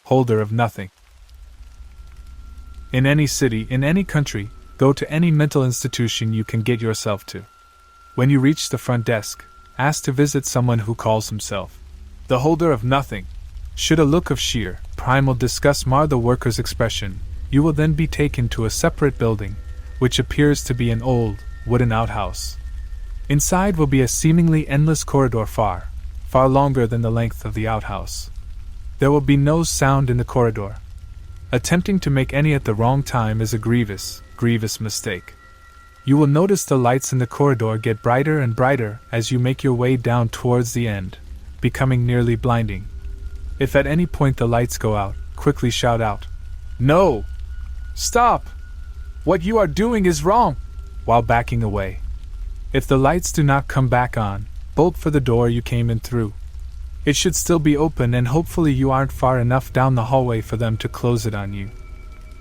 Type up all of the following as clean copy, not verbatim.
Holder of nothing. In any city, in any country, go to any mental institution you can get yourself to. When you reach the front desk, ask to visit someone who calls himself the holder of nothing. Should a look of sheer, primal disgust mar the worker's expression, you will then be taken to a separate building, which appears to be an old, wooden outhouse. Inside will be a seemingly endless corridor far longer than the length of the outhouse. There will be no sound in the corridor. Attempting to make any at the wrong time is a grievous mistake. You will notice the lights in the corridor get brighter and brighter as you make your way down towards the end, becoming nearly blinding. If at any point the lights go out, quickly shout out, "No! Stop! What you are doing is wrong!" while backing away. If the lights do not come back on, bolt for the door you came in through. It should still be open and hopefully you aren't far enough down the hallway for them to close it on you.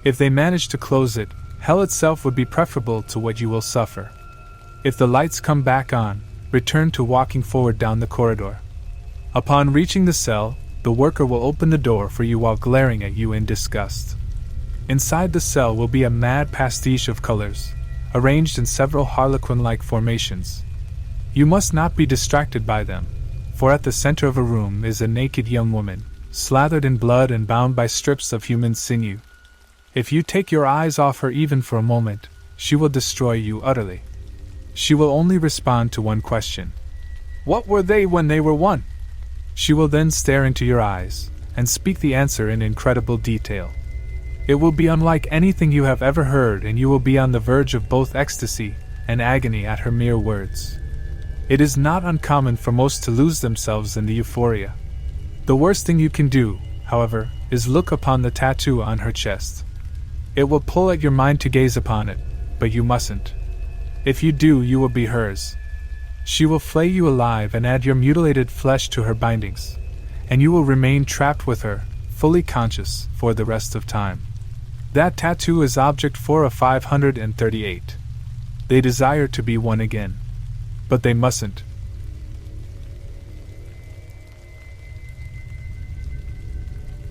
If they manage to close it, hell itself would be preferable to what you will suffer. If the lights come back on, return to walking forward down the corridor. Upon reaching the cell, the worker will open the door for you while glaring at you in disgust. Inside the cell will be a mad pastiche of colors, arranged in several harlequin-like formations. You must not be distracted by them, for at the center of a room is a naked young woman, slathered in blood and bound by strips of human sinew. If you take your eyes off her even for a moment, she will destroy you utterly. She will only respond to one question. What were they when they were one? She will then stare into your eyes, and speak the answer in incredible detail. It will be unlike anything you have ever heard and you will be on the verge of both ecstasy and agony at her mere words. It is not uncommon for most to lose themselves in the euphoria. The worst thing you can do, however, is look upon the tattoo on her chest. It will pull at your mind to gaze upon it, but you mustn't. If you do, you will be hers. She will flay you alive and add your mutilated flesh to her bindings, and you will remain trapped with her, fully conscious, for the rest of time. That tattoo is object 4 of 538. They desire to be one again. But they mustn't.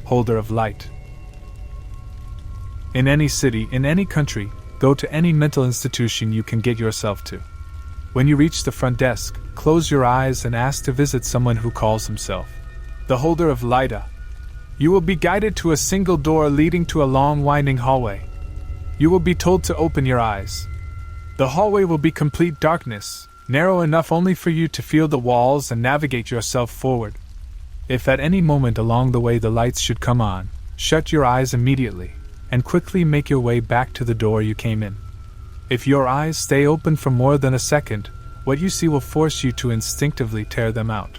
Holder of light. In any city, in any country, go to any mental institution you can get yourself to. When you reach the front desk, close your eyes and ask to visit someone who calls himself the holder of light. You will be guided to a single door leading to a long winding hallway. You will be told to open your eyes. The hallway will be complete darkness, narrow enough only for you to feel the walls and navigate yourself forward. If at any moment along the way the lights should come on, shut your eyes immediately, and quickly make your way back to the door you came in. If your eyes stay open for more than a second, what you see will force you to instinctively tear them out.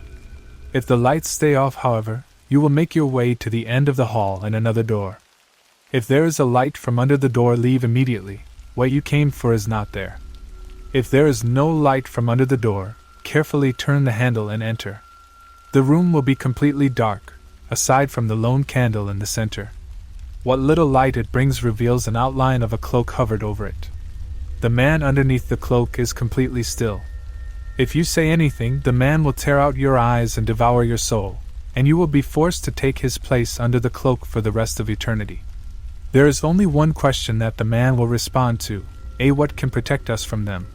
If the lights stay off, however, you will make your way to the end of the hall and another door. If there is a light from under the door, leave immediately. What you came for is not there. If there is no light from under the door, carefully turn the handle and enter. The room will be completely dark, aside from the lone candle in the center. What little light it brings reveals an outline of a cloak hovered over it. The man underneath the cloak is completely still. If you say anything, the man will tear out your eyes and devour your soul, and you will be forced to take his place under the cloak for the rest of eternity. There is only one question that the man will respond to: what can protect us from them?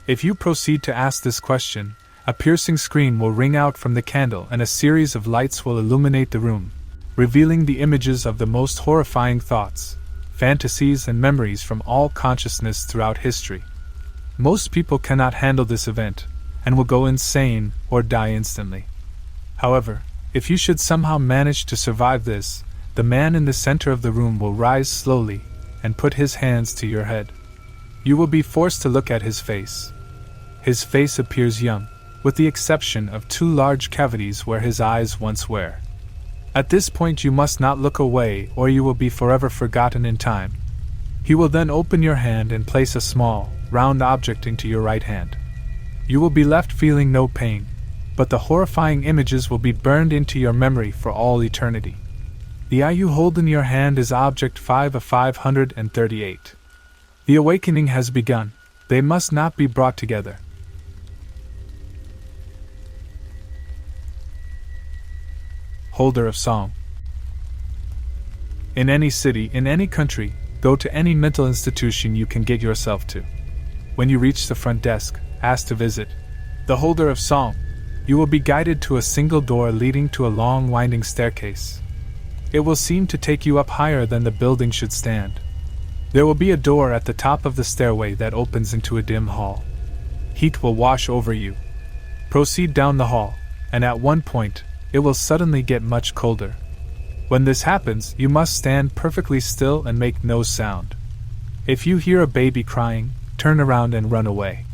If you proceed to ask this question, a piercing scream will ring out from the candle and a series of lights will illuminate the room, revealing the images of the most horrifying thoughts, fantasies and memories from all consciousness throughout history. Most people cannot handle this event, and will go insane or die instantly. However, if you should somehow manage to survive this, the man in the center of the room will rise slowly and put his hands to your head. You will be forced to look at his face. His face appears young, with the exception of 2 large cavities where his eyes once were. At this point you must not look away or you will be forever forgotten in time. He will then open your hand and place a small, round object into your right hand. You will be left feeling no pain, but the horrifying images will be burned into your memory for all eternity. The eye you hold in your hand is object 5 of 538. The awakening has begun. They must not be brought together. Holder of song. In any city, in any country, go to any mental institution you can get yourself to. When you reach the front desk, ask to visit the holder of song. You will be guided to a single door leading to a long winding staircase. It will seem to take you up higher than the building should stand. There will be a door at the top of the stairway that opens into a dim hall. Heat will wash over you. Proceed down the hall, and at one point, it will suddenly get much colder. When this happens, you must stand perfectly still and make no sound. If you hear a baby crying, turn around and run away.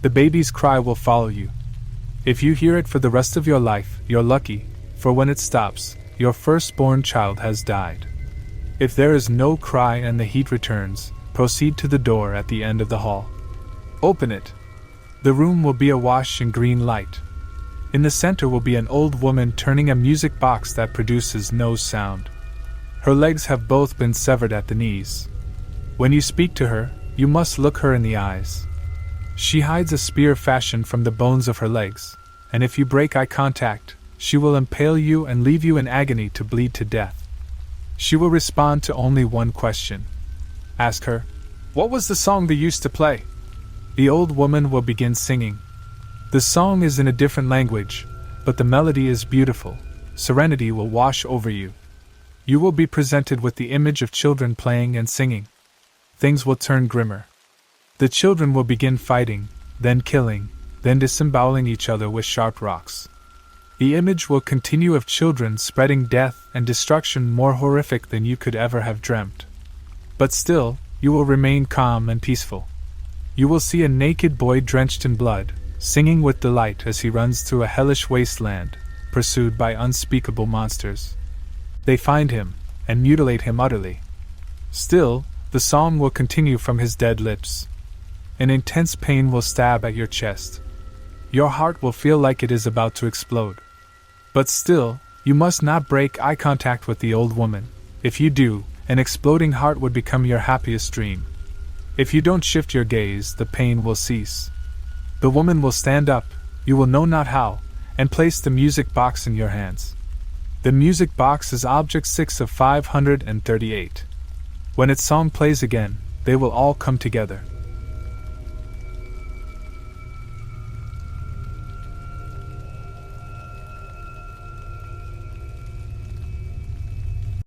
The baby's cry will follow you. If you hear it for the rest of your life, you're lucky, for when it stops, your firstborn child has died. If there is no cry and the heat returns, proceed to the door at the end of the hall. Open it. The room will be awash in green light. In the center will be an old woman turning a music box that produces no sound. Her legs have both been severed at the knees. When you speak to her, you must look her in the eyes. She hides a spear fashioned from the bones of her legs, and if you break eye contact, she will impale you and leave you in agony to bleed to death. She will respond to only one question. Ask her, "What was the song they used to play?" The old woman will begin singing. The song is in a different language, but the melody is beautiful. Serenity will wash over you. You will be presented with the image of children playing and singing. Things will turn grimmer. The children will begin fighting, then killing, then disemboweling each other with sharp rocks. The image will continue of children spreading death and destruction more horrific than you could ever have dreamt. But still, you will remain calm and peaceful. You will see a naked boy drenched in blood, singing with delight as he runs through a hellish wasteland, pursued by unspeakable monsters. They find him, and mutilate him utterly. Still, the song will continue from his dead lips. An intense pain will stab at your chest. Your heart will feel like it is about to explode. But still, you must not break eye contact with the old woman. If you do, an exploding heart would become your happiest dream. If you don't shift your gaze, the pain will cease. The woman will stand up, you will know not how, and place the music box in your hands. The music box is object 6 of 538. When its song plays again, they will all come together.